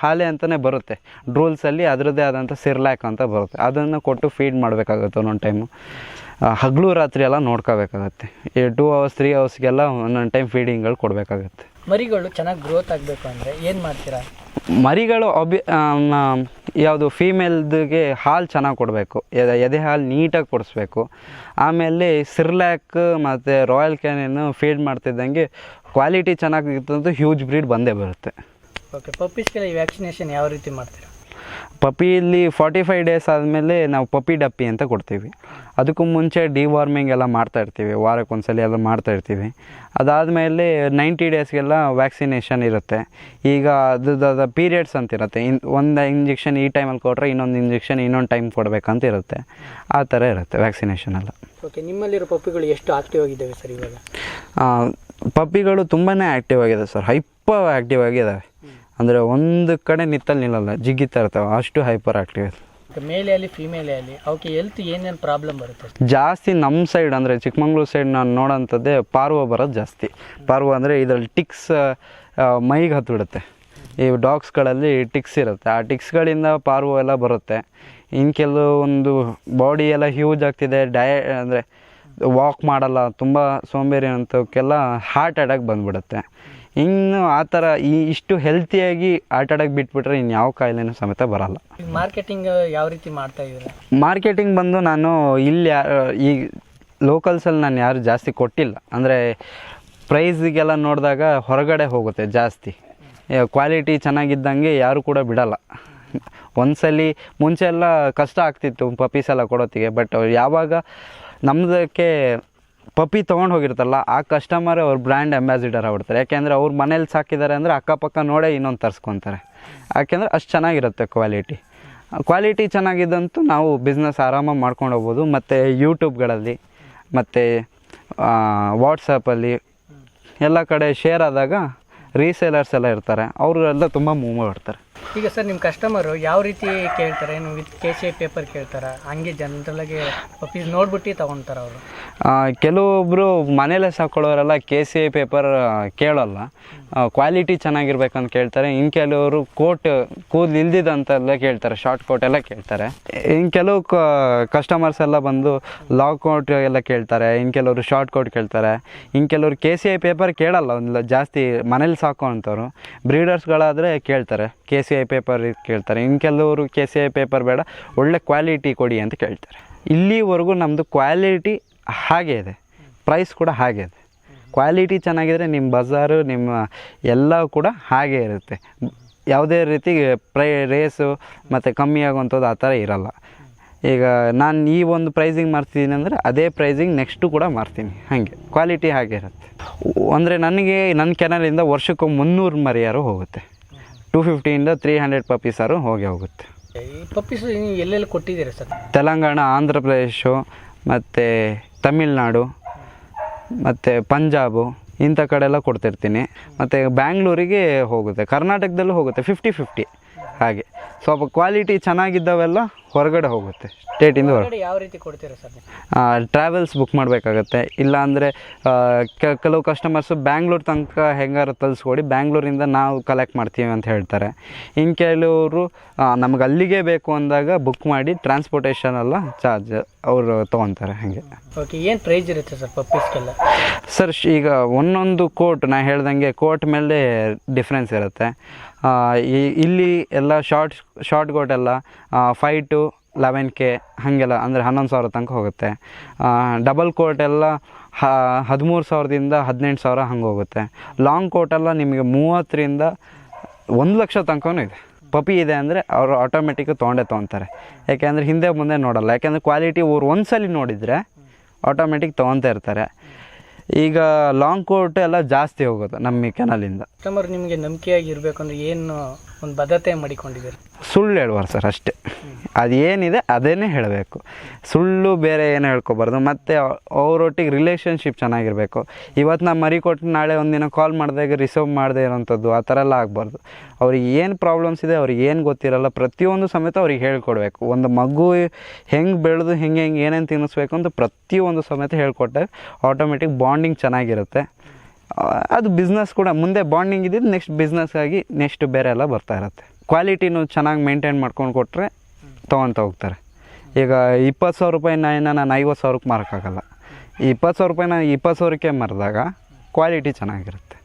S1: ಹಾಲೇ ಅಂತಲೇ ಬರುತ್ತೆ ರೂಲ್ಸಲ್ಲಿ. ಅದರದ್ದೇ ಆದಂಥ ಸಿರ್ಲ್ಯಾಕ್ ಅಂತ ಬರುತ್ತೆ, ಅದನ್ನು ಕೊಟ್ಟು ಫೀಡ್ ಮಾಡಬೇಕಾಗುತ್ತೆ. ಒಂದೊಂದು ಟೈಮು ಹಗಲು ರಾತ್ರಿ ಎಲ್ಲ ನೋಡ್ಕೋಬೇಕಾಗತ್ತೆ. 2 hours 3 hoursಗೆಲ್ಲ ಒಂದೊಂದು ಟೈಮ್ ಫೀಡಿಂಗ್ಗಳು ಕೊಡಬೇಕಾಗತ್ತೆ.
S2: ಮರಿಗಳು ಚೆನ್ನಾಗಿ ಗ್ರೋತ್ ಆಗಬೇಕು ಅಂದರೆ ಏನು ಮಾಡ್ತೀರಾ?
S1: ಮರಿಗಳು ಯಾವುದು ಫೀಮೇಲ್ದಿಗೆ ಹಾಲು ಚೆನ್ನಾಗಿ ಕೊಡಬೇಕು, ಎದೆ ಹಾಲು ನೀಟಾಗಿ ಕೊಡಿಸ್ಬೇಕು. ಆಮೇಲೆ ಸಿರ್ಲ್ಯಾಕ್ ಮತ್ತು ರಾಯಲ್ ಕ್ಯಾನಿನ್ನು ಫೀಡ್ ಮಾಡ್ತಿದ್ದಂಗೆ ಕ್ವಾಲಿಟಿ ಚೆನ್ನಾಗಿರ್ತಂತೂ ಹ್ಯೂಜ್ ಬ್ರೀಡ್ ಬಂದೇ ಬರುತ್ತೆ.
S2: ಓಕೆ, ಪಪ್ಪೀಸ್ಗೆಲ್ಲ ವ್ಯಾಕ್ಸಿನೇಷನ್ ಯಾವ ರೀತಿ ಮಾಡ್ತೀರಾ?
S1: ಪಪ್ಪಿಯಲ್ಲಿ 45 days ಆದಮೇಲೆ ನಾವು ಪಪ್ಪಿ ಡಪ್ಪಿ ಅಂತ ಕೊಡ್ತೀವಿ. ಅದಕ್ಕೂ ಮುಂಚೆ ಡಿವಾರ್ಮಿಂಗ್ ಎಲ್ಲ ಮಾಡ್ತಾಯಿರ್ತೀವಿ, ವಾರಕ್ಕೊಂದ್ಸಲ ಎಲ್ಲ ಮಾಡ್ತಾಯಿರ್ತೀವಿ. ಅದಾದಮೇಲೆ 90 daysಗೆಲ್ಲ ವ್ಯಾಕ್ಸಿನೇಷನ್ ಇರುತ್ತೆ. ಈಗ ಅದು ಪೀರಿಯಡ್ಸ್ ಅಂತಿರುತ್ತೆ. ಒಂದು ಇಂಜೆಕ್ಷನ್ ಈ ಟೈಮಲ್ಲಿ ಕೊಟ್ಟರೆ ಇನ್ನೊಂದು ಇಂಜೆಕ್ಷನ್ ಇನ್ನೊಂದು ಟೈಮ್ ಕೊಡಬೇಕಂತ ಇರುತ್ತೆ. ಆ ಥರ ಇರುತ್ತೆ ವ್ಯಾಕ್ಸಿನೇಷನ್ ಎಲ್ಲ.
S2: ಓಕೆ, ನಿಮ್ಮಲ್ಲಿರೋ ಪಪ್ಪಿಗಳು ಎಷ್ಟು ಆಕ್ಟಿವ್ ಆಗಿದ್ದಾವೆ ಸರ್ ಇವಾಗ?
S1: ಪಪ್ಪಿಗಳು ತುಂಬಾ ಆ್ಯಕ್ಟಿವ್ ಆಗಿದೆ ಸರ್, ಹೈಪರ್ ಆ್ಯಕ್ಟಿವ್ ಆಗಿದ್ದಾವೆ. ಅಂದರೆ ಒಂದು ಕಡೆ ನಿಲ್ಲಲ್ಲ, ಜಿಗಿತಾ ಇರ್ತವೆ, ಅಷ್ಟು ಹೈಪರ್ ಆ್ಯಕ್ಟಿವ್ ಇದೆ.
S2: ಮೇಲೆ ಅಲ್ಲಿ ಫೀಮೇಲೆ ಅಲ್ಲಿ ಅವಕ್ಕೆ ಹೆಲ್ತ್ ಏನೇನು ಪ್ರಾಬ್ಲಮ್ ಬರುತ್ತೆ?
S1: ಜಾಸ್ತಿ ನಮ್ಮ ಸೈಡ್ ಅಂದರೆ ಚಿಕ್ಕಮಂಗ್ಳೂರು ಸೈಡ್ ನಾನು ನೋಡೋಂಥದ್ದೇ ಪಾರ್ವ ಬರೋದು ಜಾಸ್ತಿ. ಪಾರ್ವ ಅಂದರೆ ಇದರಲ್ಲಿ ಟಿಕ್ಸ್ ಮೈಗೆ ಹತ್ತಿಬಿಡುತ್ತೆ. ಈ ಡಾಗ್ಸ್ಗಳಲ್ಲಿ ಟಿಕ್ಸ್ ಇರುತ್ತೆ, ಆ ಟಿಕ್ಸ್ಗಳಿಂದ ಪಾರ್ವ ಎಲ್ಲ ಬರುತ್ತೆ. ಇನ್ನು ಕೆಲವೊಂದು ಬಾಡಿ ಎಲ್ಲ ಹ್ಯೂಜ್ ಆಗ್ತಿದೆ, ಅಂದರೆ ವಾಕ್ ಮಾಡಲ್ಲ, ತುಂಬ ಸೋಂಬೇರಿ ಅಂಥವಕ್ಕೆಲ್ಲ ಹಾರ್ಟ್ ಅಟ್ಯಾಕ್ ಬಂದುಬಿಡುತ್ತೆ. ಇನ್ನು ಆ ಥರ ಇಷ್ಟು ಹೆಲ್ತಿಯಾಗಿ ಹಾರ್ಟ್ ಅಟ್ಯಾಕ್ ಬಿಟ್ಬಿಟ್ರೆ ಇನ್ಯಾವ ಕಾಯಿಲೆನೂ ಸಮೇತ ಬರಲ್ಲ.
S2: ಮಾರ್ಕೆಟಿಂಗ್ ಯಾವ ರೀತಿ ಮಾಡ್ತಾ ಇದ್ದೀರಾ?
S1: ಮಾರ್ಕೆಟಿಂಗ್ ಬಂದು ನಾನು ಇಲ್ಲಿ ಈ ಲೋಕಲ್ಸಲ್ಲಿ ನಾನು ಯಾರು ಜಾಸ್ತಿ ಕೊಟ್ಟಿಲ್ಲ. ಅಂದರೆ ಪ್ರೈಸಿಗೆಲ್ಲ ನೋಡಿದಾಗ ಹೊರಗಡೆ ಹೋಗುತ್ತೆ ಜಾಸ್ತಿ. ಕ್ವಾಲಿಟಿ ಚೆನ್ನಾಗಿದ್ದಂಗೆ ಯಾರು ಕೂಡ ಬಿಡಲ್ಲ. ಒಂದ್ಸಲಿ ಮುಂಚೆ ಎಲ್ಲ ಕಷ್ಟ ಆಗ್ತಿತ್ತು ಪಪ್ಪೀಸ್ ಎಲ್ಲ ಕೊಡೋತ್ತಿಗೆ. ಬಟ್ ಯಾವಾಗ ನಮ್ಮದಕ್ಕೆ ಪಪ್ಪಿ ತೊಗೊಂಡು ಹೋಗಿರ್ತಲ್ಲ ಆ ಕಸ್ಟಮರ್ ಅವ್ರ ಬ್ರ್ಯಾಂಡ್ ಅಂಬಾಸಿಡರ್ ಆಗ್ಬಿಡ್ತಾರೆ. ಯಾಕೆಂದರೆ ಅವ್ರ ಮನೇಲಿ ಸಾಕಿದ್ದಾರೆ ಅಂದರೆ ಅಕ್ಕಪಕ್ಕ ನೋಡೇ ಇನ್ನೊಂದು ತರಿಸ್ಕೊತಾರೆ. ಯಾಕೆಂದರೆ ಅಷ್ಟು ಚೆನ್ನಾಗಿರುತ್ತೆ ಕ್ವಾಲಿಟಿ ಚೆನ್ನಾಗಿದ್ದಂತೂ ನಾವು ಬಿಸ್ನೆಸ್ ಆರಾಮಾಗಿ ಮಾಡ್ಕೊಂಡು ಹೋಗ್ಬೋದು. ಮತ್ತು ಯೂಟ್ಯೂಬ್ಗಳಲ್ಲಿ ಮತ್ತು ವಾಟ್ಸಪ್ಪಲ್ಲಿ ಎಲ್ಲ ಕಡೆ ಶೇರ್ ಆದಾಗ ರೀಸೇಲರ್ಸ್ ಎಲ್ಲ ಇರ್ತಾರೆ, ಅವರು ಎಲ್ಲ ತುಂಬ ಮೂವ್ ಮಾಡ್ತಾರೆ.
S2: ಈಗ ಸರ್ ನಿಮ್ಮ ಕಸ್ಟಮರು ಯಾವ ರೀತಿ ಕೇಳ್ತಾರೆ? ಏನು ವಿತ್ KCI ಪೇಪರ್ ಕೇಳ್ತಾರೆ, ಹಂಗೆ ಜನರಲ್ಲಾಗಿ ಪಪ್ಪೀಸ್ ನೋಡ್ಬಿಟ್ಟು ತೊಗೊತಾರೆ ಅವರು?
S1: ಕೆಲವೊಬ್ಬರು ಮನೇಲೇ ಸಾಕೊಳ್ಳೋರೆಲ್ಲ KCI ಪೇಪರ್ ಕೇಳೋಲ್ಲ, ಕ್ವಾಲಿಟಿ ಚೆನ್ನಾಗಿರ್ಬೇಕಂತ ಕೇಳ್ತಾರೆ. ಇನ್ನು ಕೆಲವರು ಕೂದಲು ಇಲ್ದಿದ್ದಂತೆಲ್ಲ ಕೇಳ್ತಾರೆ, ಶಾರ್ಟ್ ಕೋಟ್ ಎಲ್ಲ ಕೇಳ್ತಾರೆ. ಇನ್ನು ಕೆಲವು ಕಸ್ಟಮರ್ಸ್ ಎಲ್ಲ ಬಂದು ಲಾಂಗ್ ಕೋಟ್ ಎಲ್ಲ ಕೇಳ್ತಾರೆ, ಇನ್ನು ಕೆಲವರು ಶಾರ್ಟ್ ಕೋಟ್ ಕೇಳ್ತಾರೆ. ಇನ್ನು ಕೆಲವರು KCI ಪೇಪರ್ ಕೇಳಲ್ಲ, ಒಂದು ಜಾಸ್ತಿ ಮನೇಲಿ ಸಾಕೋ ಅಂಥವ್ರು ಬ್ರೀಡರ್ಸ್ಗಳಾದರೆ ಕೇಳ್ತಾರೆ, KCI ಪೇಪರ್ ಕೇಳ್ತಾರೆ. ಇನ್ನು ಕೆಲವರು KCI ಪೇಪರ್ ಬೇಡ, ಒಳ್ಳೆ ಕ್ವಾಲಿಟಿ ಕೊಡಿ ಅಂತ ಕೇಳ್ತಾರೆ. ಇಲ್ಲಿವರೆಗೂ ನಮ್ಮದು ಕ್ವಾಲಿಟಿ ಹಾಗೇ ಇದೆ, ಪ್ರೈಸ್ ಕೂಡ ಹಾಗೆ ಇದೆ. ಕ್ವಾಲಿಟಿ ಚೆನ್ನಾಗಿದ್ರೆ ನಿಮ್ಮ ಬಜಾರು ನಿಮ್ಮ ಎಲ್ಲ ಕೂಡ ಹಾಗೇ ಇರುತ್ತೆ. ಯಾವುದೇ ರೀತಿ ರೇಸು ಮತ್ತು ಕಮ್ಮಿ ಆಗುವಂಥದ್ದು ಆ ಥರ ಇರಲ್ಲ. ಈಗ ನಾನು ಈ ಒಂದು ಪ್ರೈಸಿಂಗ್ ಮಾಡ್ತಿದ್ದೀನಿ ಅಂದರೆ ಅದೇ ಪ್ರೈಸಿಂಗ್ ನೆಕ್ಸ್ಟು ಕೂಡ ಮಾಡ್ತೀನಿ. ಹಾಗೆ ಕ್ವಾಲಿಟಿ ಹಾಗೆ ಇರುತ್ತೆ. ಅಂದರೆ ನನಗೆ ನನ್ನ ಕೆನಲಿಂದ ವರ್ಷಕ್ಕೆ 300 ಮರಿಯಾರು ಹೋಗುತ್ತೆ. 250 300 ಪಪ್ಪೀಸಾರು ಹೋಗುತ್ತೆ.
S2: ಈ ಪಪ್ಪೀಸ್ ನೀವು ಎಲ್ಲೆಲ್ಲಿ ಕೊಟ್ಟಿದ್ದೀರಾ ಸರ್?
S1: ತೆಲಂಗಾಣ, ಆಂಧ್ರ ಪ್ರದೇಶ ಮತ್ತು ತಮಿಳ್ನಾಡು ಮತ್ತು ಪಂಜಾಬು ಇಂಥ ಕಡೆ ಎಲ್ಲ ಕೊಡ್ತಿರ್ತೀನಿ. ಮತ್ತು ಬ್ಯಾಂಗ್ಳೂರಿಗೆ ಹೋಗುತ್ತೆ, ಕರ್ನಾಟಕದಲ್ಲೂ ಹೋಗುತ್ತೆ, 50-50 ಹಾಗೆ. ಸ್ವಲ್ಪ ಕ್ವಾಲಿಟಿ ಚೆನ್ನಾಗಿದ್ದಾವೆಲ್ಲ ಹೊರಗಡೆ ಹೋಗುತ್ತೆ, ಸ್ಟೇಟಿಂದ ಹೊರಗಡೆ.
S2: ಯಾವ ರೀತಿ ಕೊಡ್ತೀರಾ ಸರ್?
S1: ಟ್ರಾವೆಲ್ಸ್ ಬುಕ್ ಮಾಡಬೇಕಾಗತ್ತೆ. ಇಲ್ಲಾಂದರೆ ಕೆಲವು ಕಸ್ಟಮರ್ಸು ಬ್ಯಾಂಗ್ಳೂರು ತನಕ ಹೆಂಗಾರು ತರಿಸ್ಕೊಡಿ, ಬ್ಯಾಂಗ್ಳೂರಿಂದ ನಾವು ಕಲೆಕ್ಟ್ ಮಾಡ್ತೀವಿ ಅಂತ ಹೇಳ್ತಾರೆ. ಇನ್ನು ಕೆಲವರು ನಮ್ಗೆ ಅಲ್ಲಿಗೆ ಬೇಕು ಅಂದಾಗ ಬುಕ್ ಮಾಡಿ ಟ್ರಾನ್ಸ್ಪೋರ್ಟೇಷನ್ ಎಲ್ಲ ಚಾರ್ಜ್ ಅವರು ತೊಗೊತಾರೆ. ಹಾಗೆ.
S2: ಓಕೆ, ಏನು ಪ್ರೈಸ್ ಇರುತ್ತೆ ಸರ್ ಪಪ್ಪೀಸ್ಗೆಲ್ಲ?
S1: ಸರ್ ಈಗ ಒಂದೊಂದು ಕೋಟ್ ನಾ ಹೇಳ್ದಂಗೆ ಕೋಟ್ ಮೇಲೆ ಡಿಫ್ರೆನ್ಸ್ ಇರುತ್ತೆ. ಇಲ್ಲಿ ಎಲ್ಲ ಶಾರ್ಟ್ ಕೋಟ್ ಎಲ್ಲ 5 to 11K ಹಾಗೆಲ್ಲ, ಅಂದರೆ 11,000 ತನಕ ಹೋಗುತ್ತೆ. ಡಬಲ್ ಕೋಟ್ ಎಲ್ಲ 13,000ದಿಂದ 18,000 ಹಂಗೆ ಹೋಗುತ್ತೆ. ಲಾಂಗ್ ಕೋಟೆಲ್ಲ ನಿಮಗೆ 30ರಿಂದ 1 ಲಕ್ಷ ತನಕನೂ ಇದೆ. ಪಪ್ಪಿ ಇದೆ ಅಂದರೆ ಅವರು ಆಟೋಮೆಟಿಕ್ ತೊಗೊತಾರೆ. ಯಾಕೆಂದರೆ ಹಿಂದೆ ಮುಂದೆ ನೋಡಲ್ಲ. ಯಾಕೆಂದರೆ ಕ್ವಾಲಿಟಿ ಅವ್ರು ಒಂದ್ಸಲಿ ನೋಡಿದರೆ ಆಟೋಮೆಟಿಕ್ ತೊಗೊತಾ ಇರ್ತಾರೆ. ಈಗ ಲಾಂಗ್ ಕೋಟ್ ಎಲ್ಲ ಜಾಸ್ತಿ ಹೋಗೋದು ನಮ್ಮ ಕೆನಲಿಂದ.
S2: ಕಸ್ಟಮರ್ ನಿಮಗೆ ನಂಬಿಕೆಯಾಗಿ ಇರಬೇಕಂದ್ರೆ ಏನು ಒಂದು ಬದ್ಧತೆ ಮಾಡಿಕೊಂಡಿದ್ದೀರಿ?
S1: ಸುಳ್ಳು ಹೇಳುವಾರ ಸರ್, ಅಷ್ಟೇ. ಅದೇನಿದೆ ಅದೇನೇ ಹೇಳಬೇಕು, ಸುಳ್ಳು ಬೇರೆ ಏನು ಹೇಳ್ಕೊಬಾರ್ದು. ಮತ್ತು ಅವರೊಟ್ಟಿಗೆ ರಿಲೇಷನ್ಶಿಪ್ ಚೆನ್ನಾಗಿರಬೇಕು. ಇವತ್ತು ನಾನು ಮರಿ ಕೊಟ್ಟು ನಾಳೆ ಒಂದಿನ ಕಾಲ್ ಮಾಡಿದಾಗ ರಿಸೀವ್ ಮಾಡದೇ ಇರೋವಂಥದ್ದು ಆ ಥರ ಎಲ್ಲ ಆಗಬಾರ್ದು. ಅವ್ರಿಗೆ ಏನು ಪ್ರಾಬ್ಲಮ್ಸ್ ಇದೆ, ಅವ್ರಿಗೆ ಏನು ಗೊತ್ತಿರಲ್ಲ, ಪ್ರತಿಯೊಂದು ಸಮೇತ ಅವ್ರಿಗೆ ಹೇಳ್ಕೊಡ್ಬೇಕು. ಒಂದು ಮಗು ಹೆಂಗೆ ಬೆಳೆದು ಹೆಂಗೆ ಏನೇನು ತಿನ್ನಿಸ್ಬೇಕು ಅಂತ ಪ್ರತಿಯೊಂದು ಸಮೇತ ಹೇಳ್ಕೊಟ್ಟಾಗ ಆಟೋಮೆಟಿಕ್ ಬಾಂಡಿಂಗ್ ಚೆನ್ನಾಗಿರುತ್ತೆ. ಅದು ಬಿಸ್ನೆಸ್ ಕೂಡ ಮುಂದೆ ಬಾಂಡಿಂಗ್ ಇದ್ದಿದ್ದು ನೆಕ್ಸ್ಟ್ ಬಿಸ್ನೆಸ್ಗಾಗಿ ನೆಕ್ಸ್ಟ್ ಬೇರೆ ಎಲ್ಲ ಬರ್ತಾ ಇರುತ್ತೆ. ಕ್ವಾಲಿಟಿನೂ ಚೆನ್ನಾಗಿ ಮೇಂಟೈನ್ ಮಾಡ್ಕೊಂಡು ಕೊಟ್ಟರೆ ತೊಗೊತ ಹೋಗ್ತಾರೆ. ಈಗ 20,000 ರೂಪಾಯಿನ ನಾನು 50,000ಕ್ಕೆ ಮಾರೋಕ್ಕಾಗಲ್ಲ. ಈ 20,000 ರೂಪಾಯಿನ 20,000ಕ್ಕೆ ಮಾರಿದಾಗ ಕ್ವಾಲಿಟಿ ಚೆನ್ನಾಗಿರುತ್ತೆ.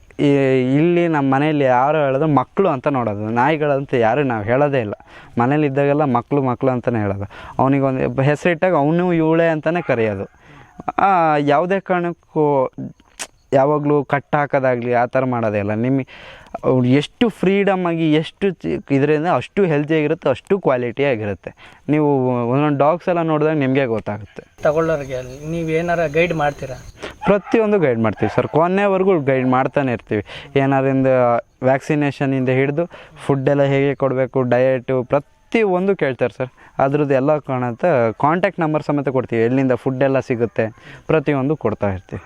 S1: ಇಲ್ಲಿ ನಮ್ಮ ಮನೇಲಿ ಯಾರು ಹೇಳಿದ್ರು ಮಕ್ಕಳು ಅಂತ ನೋಡೋದು, ನಾಯಿಗಳಂತ ಯಾರು ನಾವು ಹೇಳೋದೇ ಇಲ್ಲ. ಮನೇಲಿದ್ದಾಗೆಲ್ಲ ಮಕ್ಕಳು ಅಂತಲೇ ಹೇಳೋದು. ಅವನಿಗೊಂದು ಹೆಸರಿಟ್ಟಾಗ ಅವನು ಇವಳೆ ಅಂತಲೇ ಕರೆಯೋದು. ಯಾವುದೇ ಕಾರಣಕ್ಕೂ ಯಾವಾಗಲೂ ಕಟ್ ಹಾಕೋದಾಗಲಿ ಆ ಥರ ಮಾಡೋದೇ ಇಲ್ಲ. ನಿಮಗೆ ಎಷ್ಟು ಫ್ರೀಡಮ್ಮಾಗಿ ಎಷ್ಟು ಇದರಿಂದ ಅಷ್ಟು ಹೆಲ್ತಿಯಾಗಿರುತ್ತೆ, ಅಷ್ಟು ಕ್ವಾಲಿಟಿಯಾಗಿರುತ್ತೆ. ನೀವು ಒಂದೊಂದು ಡಾಗ್ಸ್ ಎಲ್ಲ ನೋಡಿದಾಗ ನಿಮಗೆ ಗೊತ್ತಾಗುತ್ತೆ.
S2: ತಗೊಳ್ಳೋರಿಗೆ ನೀವು ಏನಾರ ಗೈಡ್ ಮಾಡ್ತೀರಾ?
S1: ಪ್ರತಿಯೊಂದು ಗೈಡ್ ಮಾಡ್ತೀವಿ ಸರ್, ಕೊನೆವರೆಗೂ ಗೈಡ್ ಮಾಡ್ತಾನೆ ಇರ್ತೀವಿ. ಏನಾರಿಂದ ವ್ಯಾಕ್ಸಿನೇಷನಿಂದ ಹಿಡಿದು ಫುಡ್ಡೆಲ್ಲ ಹೇಗೆ ಕೊಡಬೇಕು, ಡಯಟು ಪ್ರತಿಯೊಂದು ಕೇಳ್ತಾರೆ ಸರ್. ಅದ್ರದ್ದು ಎಲ್ಲ ಕಾಣುತ್ತೆ. ಕಾಂಟ್ಯಾಕ್ಟ್ ನಂಬರ್ ಸಮೇತ ಕೊಡ್ತೀವಿ, ಎಲ್ಲಿಂದ ಫುಡ್ಡೆಲ್ಲ ಸಿಗುತ್ತೆ ಪ್ರತಿಯೊಂದು ಕೊಡ್ತಾ ಇರ್ತೀವಿ.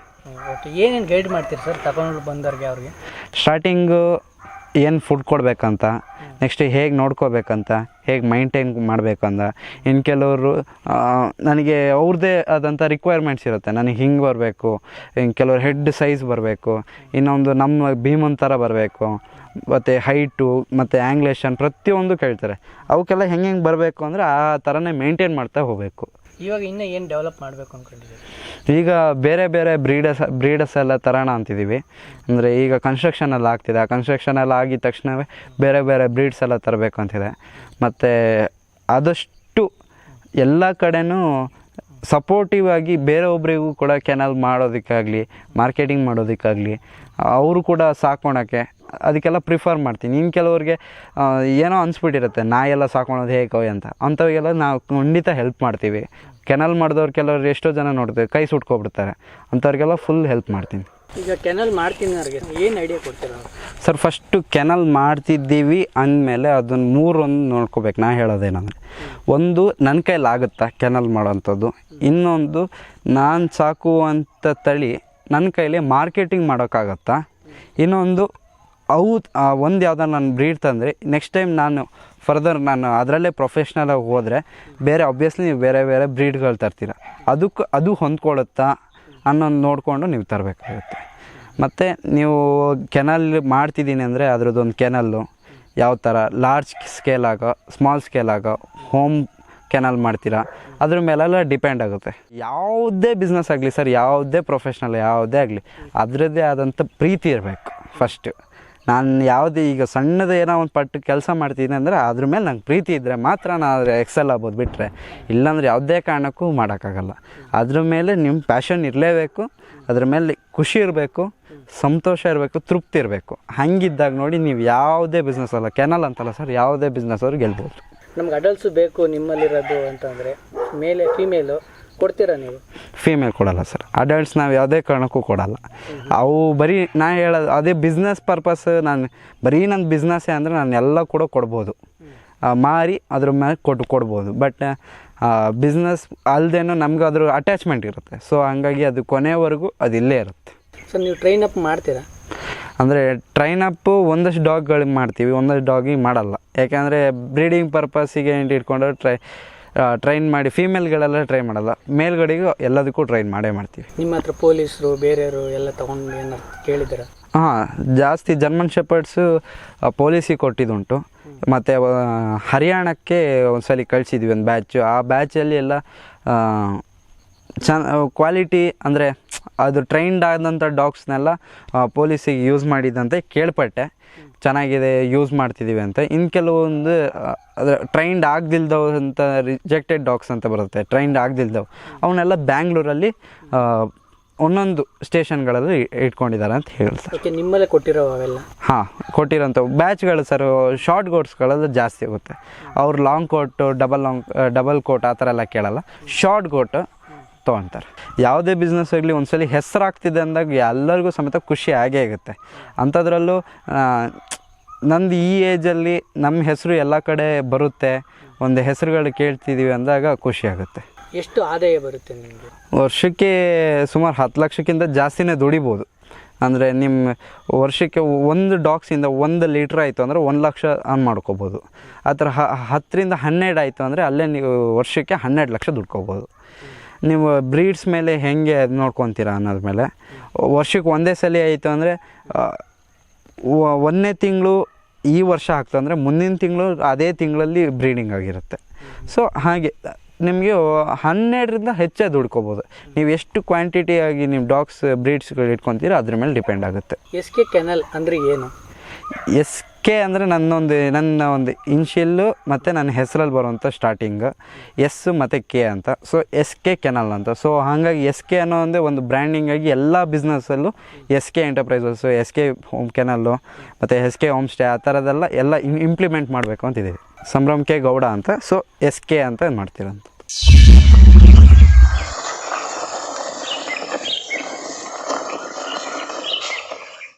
S2: ಓಕೆ, ಏನೇನು ಗೈಡ್ ಮಾಡ್ತೀರಿ ಸರ್ ತಗೊಂಡು ಬಂದವ್ರಿಗೆ? ಅವ್ರಿಗೆ
S1: ಸ್ಟಾರ್ಟಿಂಗು ಏನು ಫುಡ್ ಕೊಡಬೇಕಂತ, ನೆಕ್ಸ್ಟ್ ಹೇಗೆ ನೋಡ್ಕೋಬೇಕಂತ, ಹೇಗೆ ಮೈಂಟೈನ್ ಮಾಡಬೇಕಂತ. ಇನ್ನು ಕೆಲವರು ನನಗೆ ಅವ್ರದ್ದೇ ಆದಂಥ ರಿಕ್ವೈರ್ಮೆಂಟ್ಸ್ ಇರುತ್ತೆ. ನನಗೆ ಹಿಂಗೆ ಬರಬೇಕು, ಇನ್ನು ಕೆಲವರು ಹೆಡ್ ಸೈಜ್ ಬರಬೇಕು, ಇನ್ನೊಂದು ನಮ್ಮ ಭೀಮನ್ ಥರ ಬರಬೇಕು, ಮತ್ತು ಹೈಟು ಮತ್ತು ಆ್ಯಂಗ್ಲೇಷನ್ ಪ್ರತಿಯೊಂದು ಕೇಳ್ತಾರೆ. ಅವಕ್ಕೆಲ್ಲ ಹೆಂಗೆ ಬರಬೇಕು ಅಂದರೆ ಆ ಥರನೇ ಮೇಂಟೈನ್ ಮಾಡ್ತಾ ಹೋಗಬೇಕು.
S2: ಇವಾಗ ಇನ್ನೂ ಏನು ಡೆವಲಪ್ ಮಾಡಬೇಕು ಅಂದ್ಕೊಂಡಿದ್ದೀರಿ?
S1: ಈಗ ಬೇರೆ ಬೇರೆ ಬ್ರೀಡರ್ಸ್ ಎಲ್ಲ ತರೋಣ ಅಂತಿದ್ದೀವಿ. ಅಂದರೆ ಈಗ ಕನ್ಸ್ಟ್ರಕ್ಷನೆಲ್ಲ ಆಗ್ತಿದೆ, ಆ ಕನ್ಸ್ಟ್ರಕ್ಷನೆಲ್ಲ ಆಗಿದ ತಕ್ಷಣವೇ ಬೇರೆ ಬೇರೆ ಬ್ರೀಡ್ಸ್ ಎಲ್ಲ ತರಬೇಕು ಅಂತಿದೆ. ಮತ್ತು ಆದಷ್ಟು ಎಲ್ಲ ಕಡೆನೂ ಸಪೋರ್ಟಿವ್ ಆಗಿ ಬೇರೆಯೊಬ್ಬರಿಗೂ ಕೂಡ ಕೆನಲ್ ಮಾಡೋದಕ್ಕಾಗಲಿ ಮಾರ್ಕೆಟಿಂಗ್ ಮಾಡೋದಕ್ಕಾಗಲಿ ಅವರು ಕೂಡ ಸಾಕೋಳಕ್ಕೆ ಅದಕ್ಕೆಲ್ಲ ಪ್ರಿಫರ್ ಮಾಡ್ತೀನಿ. ಇನ್ನು ಕೆಲವ್ರಿಗೆ ಏನೋ ಅನಿಸ್ಬಿಟ್ಟಿರುತ್ತೆ ನಾಯೆಲ್ಲ ಸಾಕೊಳೋದು ಹೇಗೋ ಅಂತ, ಅಂಥವಿಗೆಲ್ಲ ನಾವು ಖಂಡಿತ ಹೆಲ್ಪ್ ಮಾಡ್ತೀವಿ. ಕೆನಲ್ ಮಾಡಿದವ್ರು ಕೆಲವ್ರು ಎಷ್ಟೋ ಜನ ನೋಡ್ತೀವಿ ಕೈ ಸುಟ್ಕೊಬಿಡ್ತಾರೆ, ಅಂಥವ್ರಿಗೆಲ್ಲ ಫುಲ್ ಹೆಲ್ಪ್ ಮಾಡ್ತೀನಿ.
S2: ಈಗ ಕೆನಲ್ ಮಾಡ್ತೀನಿ ಏನು ಐಡಿಯಾ ಕೊಡ್ತೀರಾ
S1: ಸರ್? ಫಸ್ಟು ಕೆನಲ್ ಮಾಡ್ತಿದ್ದೀವಿ ಅಂದಮೇಲೆ ಅದನ್ನು ಮೂರೊಂದು ನೋಡ್ಕೋಬೇಕು. ನಾ ಹೇಳೋದೇನಂದರೆ, ಒಂದು ನನ್ನ ಕೈಲಾಗುತ್ತಾ ಕೆನಲ್ ಮಾಡೋವಂಥದ್ದು, ಇನ್ನೊಂದು ನಾನು ಸಾಕುವಂಥ ತಳಿ ನನ್ನ ಕೈಲಿ ಮಾರ್ಕೆಟಿಂಗ್ ಮಾಡೋಕ್ಕಾಗತ್ತಾ, ಇನ್ನೊಂದು ಒಂದು ಯಾವ್ದಾರು ನಾನು ಬ್ರೀಡ್ ತಂದರೆ ನೆಕ್ಸ್ಟ್ ಟೈಮ್ ನಾನು ಫರ್ದರ್ ನಾನು ಅದರಲ್ಲೇ ಪ್ರೊಫೆಷ್ನಲಾಗಿ ಹೋದರೆ ಬೇರೆ ಆಬ್ವಿಯಸ್ಲಿ ನೀವು ಬೇರೆ ಬೇರೆ ಬ್ರೀಡ್ಗಳು ತರ್ತೀರ, ಅದು ಹೊಂದ್ಕೊಳ್ಳುತ್ತಾ ಅನ್ನೋದು ನೋಡಿಕೊಂಡು ನೀವು ತರಬೇಕಾಗುತ್ತೆ. ಮತ್ತು ನೀವು ಕೆನಲ್ ಮಾಡ್ತಿದ್ದೀನಿ ಅಂದರೆ ಅದರದ್ದೊಂದು ಕೆನಲ್ಲು ಯಾವ ಥರ ಲಾರ್ಜ್ ಸ್ಕೇಲ್ ಆಗೋ ಸ್ಮಾಲ್ ಸ್ಕೇಲ್ ಆಗೋ ಹೋಮ್ ಕೆನಲ್ ಮಾಡ್ತೀರಾ ಅದ್ರ ಮೇಲೆಲ್ಲ ಡಿಪೆಂಡ್ ಆಗುತ್ತೆ. ಯಾವುದೇ ಬಿಸ್ನೆಸ್ ಆಗಲಿ ಸರ್, ಯಾವುದೇ ಪ್ರೊಫೆಷ್ನಲ್ ಯಾವುದೇ ಆಗಲಿ ಅದರದ್ದೇ ಆದಂಥ ಪ್ರೀತಿ ಇರಬೇಕು ಫಸ್ಟು. ನಾನು ಯಾವುದೇ ಈಗ ಸಣ್ಣದು ಏನೋ ಒಂದು ಪಟ್ಟು ಕೆಲಸ ಮಾಡ್ತೀನಿ ಅಂದರೆ ಅದ್ರ ಮೇಲೆ ನಂಗೆ ಪ್ರೀತಿ ಇದ್ದರೆ ಮಾತ್ರ ನಾನು ಎಕ್ಸೆಲ್ ಆಗ್ಬೋದು, ಬಿಟ್ಟರೆ ಇಲ್ಲಾಂದರೆ ಯಾವುದೇ ಕಾರಣಕ್ಕೂ ಮಾಡೋಕ್ಕಾಗಲ್ಲ. ಅದ್ರ ಮೇಲೆ ನಿಮ್ಮ ಪ್ಯಾಷನ್ ಇರಲೇಬೇಕು, ಅದ್ರ ಮೇಲೆ ಖುಷಿ ಇರಬೇಕು, ಸಂತೋಷ ಇರಬೇಕು, ತೃಪ್ತಿ ಇರಬೇಕು. ಹಂಗಿದ್ದಾಗ ನೋಡಿ ನೀವು ಯಾವುದೇ ಬಿಸ್ನೆಸ್ ಅಲ್ಲ, ಕೆನಲ್ ಅಂತಲ್ಲ ಸರ್, ಯಾವುದೇ ಬಿಸ್ನೆಸ್ ಅವ್ರು ಗೆಲ್ಬೋದು.
S2: ನಮ್ಗೆ ಅಡಲ್ಟ್ಸು ಬೇಕು ನಿಮ್ಮಲ್ಲಿರೋದು ಅಂತಂದರೆ ಮೇಲೆ ಫೀಮೇಲು ಕೊಡ್ತೀರಾ ನೀವು?
S1: ಫೀಮೇಲ್ ಕೊಡಲ್ಲ ಸರ್, ಅಡಲ್ಟ್ಸ್ ನಾವು ಯಾವುದೇ ಕಾರಣಕ್ಕೂ ಕೊಡಲ್ಲ. ಅವು ಬರೀ ನಾ ಹೇಳೋದು ಅದೇ ಬಿಸ್ನೆಸ್ ಪರ್ಪಸ್, ನಾನು ಬರೀ ನನ್ನ ಬಿಸ್ನೆಸ್ಸೇ ಅಂದರೆ ನಾನು ಎಲ್ಲ ಕೂಡ ಕೊಡ್ಬೋದು, ಮಾರಿ ಅದ್ರ ಮೇಲೆ ಕೊಡ್ಬೋದು. ಬಟ್ ಬಿಸ್ನೆಸ್ ಅಲ್ಲದೇನೋ ನಮ್ಗೆ ಅದ್ರ ಅಟ್ಯಾಚ್ಮೆಂಟ್ ಇರುತ್ತೆ. ಸೊ ಹಂಗಾಗಿ ಅದು ಕೊನೆವರೆಗೂ ಅದು ಇಲ್ಲೇ ಇರುತ್ತೆ.
S2: ಸರ್ ನೀವು ಟ್ರೈನ್ ಅಪ್ ಮಾಡ್ತೀರಾ?
S1: ಅಂದರೆ ಟ್ರೈನ್ ಅಪ್ಪು ಒಂದಷ್ಟು ಡಾಗ್ಗಳಿಗೆ ಮಾಡ್ತೀವಿ, ಒಂದಷ್ಟು ಡಾಗಿಗೆ ಮಾಡಲ್ಲ. ಯಾಕೆಂದರೆ ಬ್ರೀಡಿಂಗ್ ಪರ್ಪಸ್ಸಿಗೆ ಏನು ಇಟ್ಕೊಂಡ್ರೆ ಟ್ರೈನ್ ಮಾಡಿ ಫೀಮೇಲ್ಗಳೆಲ್ಲ ಟ್ರೈ ಮಾಡಲ್ಲ, ಮೇಲ್ಗಡೆಗೂ ಎಲ್ಲದಕ್ಕೂ ಟ್ರೈನ್ ಮಾಡೇ ಮಾಡ್ತೀವಿ.
S2: ನಿಮ್ಮ ಹತ್ರ ಪೊಲೀಸರು ಬೇರೆಯವರು ಎಲ್ಲ ತೊಗೊಂಡು ಏನಾರು ಕೇಳಿದ್ದೀರಾ?
S1: ಹಾಂ, ಜಾಸ್ತಿ ಜರ್ಮನ್ ಶೆಪರ್ಡ್ಸು ಪೊಲೀಸಿಗೆ ಕೊಟ್ಟಿದ್ದುಂಟು. ಮತ್ತು ಹರಿಯಾಣಕ್ಕೆ ಒಂದು ಸಲ ಕಳಿಸಿದ್ವಿ ಒಂದು ಬ್ಯಾಚು. ಆ ಬ್ಯಾಚಲ್ಲಿ ಎಲ್ಲ ಕ್ವಾಲಿಟಿ ಅಂದರೆ ಅದು ಟ್ರೈನ್ಡ್ ಆದಂಥ ಡಾಗ್ಸ್ನೆಲ್ಲ ಪೊಲೀಸಿಗೆ ಯೂಸ್ ಮಾಡಿದ್ದಂತೆ ಕೇಳ್ಪಟ್ಟೆ. ಚೆನ್ನಾಗಿದೆ, ಯೂಸ್ ಮಾಡ್ತಿದ್ದೀವಿ ಅಂತ. ಇನ್ನು ಕೆಲವೊಂದು ಅದರ ಟ್ರೈನ್ಡ್ ಆಗದಿಲ್ದವು ಅಂತ ರಿಜೆಕ್ಟೆಡ್ ಡಾಗ್ಸ್ ಅಂತ ಬರುತ್ತೆ, ಟ್ರೈನ್ಡ್ ಆಗದಿಲ್ದವು ಅವನ್ನೆಲ್ಲ ಬ್ಯಾಂಗ್ಳೂರಲ್ಲಿ ಒಂದೊಂದು ಸ್ಟೇಷನ್ಗಳಲ್ಲಿ ಇಟ್ಕೊಂಡಿದ್ದಾರೆ ಅಂತ ಹೇಳ್ತಾರೆ.
S2: ಓಕೆ, ನಿಮ್ಮಲ್ಲೇ ಕೊಟ್ಟಿರೋ ಅವೆಲ್ಲ? ಹಾಂ,
S1: ಕೊಟ್ಟಿರೋಂಥವು ಬ್ಯಾಚ್ಗಳು ಸರ್. ಶಾರ್ಟ್ ಕೋಟ್ಸ್ಗಳೆಲ್ಲ ಜಾಸ್ತಿ ಹೋಗುತ್ತೆ. ಅವ್ರು ಲಾಂಗ್ ಕೋಟು ಡಬಲ್ ಕೋಟ್ ಆ ಥರ ಎಲ್ಲ ಕೇಳಲ್ಲ, ಶಾರ್ಟ್ ಕೋಟು ತೊಗೊಳ್ತಾರೆ. ಯಾವುದೇ ಬಿಸ್ನೆಸ್ ಆಗಲಿ ಒಂದ್ಸಲಿ ಹೆಸರಾಗ್ತಿದೆ ಅಂದಾಗ ಎಲ್ಲರಿಗೂ ಸಮೇತ ಖುಷಿ ಆಗೇ ಆಗುತ್ತೆ. ಅಂಥದ್ರಲ್ಲೂ ನಂದು ಈ ಏಜಲ್ಲಿ ನಮ್ಮ ಹೆಸರು ಎಲ್ಲ ಕಡೆ ಬರುತ್ತೆ, ಒಂದು ಹೆಸರುಗಳು ಕೇಳ್ತಿದ್ದೀವಿ ಅಂದಾಗ ಖುಷಿ ಆಗುತ್ತೆ.
S2: ಎಷ್ಟು ಆದಾಯ ಬರುತ್ತೆ ನಿಮಗೆ?
S1: ವರ್ಷಕ್ಕೆ ಸುಮಾರು 10 ಲಕ್ಷಕ್ಕಿಂತ ಜಾಸ್ತಿನೇ ದುಡಿಬೋದು. ಅಂದರೆ ನಿಮ್ಮ ವರ್ಷಕ್ಕೆ ಒಂದು ಡಾಗ್ಸಿಂದ 1 ಲೀಟ್ರ್ ಆಯಿತು ಅಂದರೆ 1 ಲಕ್ಷ ಅರ್ನ್ ಮಾಡ್ಕೋಬೋದು. ಆ ಥರ 10 ರಿಂದ 12 ಆಯಿತು ಅಂದರೆ ಅಲ್ಲೇ ನೀವು ವರ್ಷಕ್ಕೆ 12 ಲಕ್ಷ ದುಡ್ಕೋಬೋದು. ನೀವು ಬ್ರೀಡ್ಸ್ ಮೇಲೆ ಹೆಂಗೆ ನೋಡ್ಕೊತೀರಾ ಅನ್ನೋದ ಮೇಲೆ. ವರ್ಷಕ್ಕೆ ಒಂದೇ ಸಲ ಆಯಿತು ಅಂದರೆ 1ನೇ ತಿಂಗಳು ಈ ವರ್ಷ ಆಗ್ತದೆ ಅಂದರೆ ಮುಂದಿನ ತಿಂಗಳು ಅದೇ ತಿಂಗಳಲ್ಲಿ ಬ್ರೀಡಿಂಗ್ ಆಗಿರುತ್ತೆ. ಸೊ ಹಾಗೆ ನಿಮಗೆ 12 ರಿಂದ ಹೆಚ್ಚೇ ದುಡ್ಕೋಬೋದು. ನೀವು ಎಷ್ಟು ಕ್ವಾಂಟಿಟಿಯಾಗಿ ನೀವು ಡಾಗ್ಸ್ ಬ್ರೀಡ್ಸ್ಗಳು ಇಟ್ಕೊತೀರೋ ಅದ್ರ ಮೇಲೆ ಡಿಪೆಂಡ್ ಆಗುತ್ತೆ.
S2: SK ಕೆನಲ್ ಅಂದರೆ ಏನು?
S1: SK ಅಂದರೆ ನನ್ನ ಒಂದು ಇನ್ಷಿಯಲ್ಲು ಮತ್ತು ನನ್ನ ಹೆಸರಲ್ಲಿ ಬರುವಂಥ ಸ್ಟಾರ್ಟಿಂಗ್ S ಮತ್ತು K ಅಂತ. ಸೊ SK ಕೆನಲ್ ಅಂತ. ಸೊ ಹಾಗಾಗಿ SK ಅನ್ನೋ ಒಂದು ಬ್ರ್ಯಾಂಡಿಂಗಾಗಿ ಎಲ್ಲ ಬಿಸ್ನೆಸ್ಸಲ್ಲೂ SK ಎಂಟರ್ಪ್ರೈಸಸ್ಸು, SK ಹೋಮ್ ಕೆನಲ್ಲು ಮತ್ತು SK ಹೋಮ್ ಸ್ಟೇ ಆ ಥರದ್ದೆಲ್ಲ ಎಲ್ಲ ಇಂಪ್ಲಿಮೆಂಟ್ ಮಾಡಬೇಕು ಅಂತಿದ್ದೀವಿ. ಸಂಭ್ರಮ್ ಕೆ ಗೌಡ ಅಂತ. ಸೊ SK ಅಂತ ಮಾಡ್ತೀರಂತ.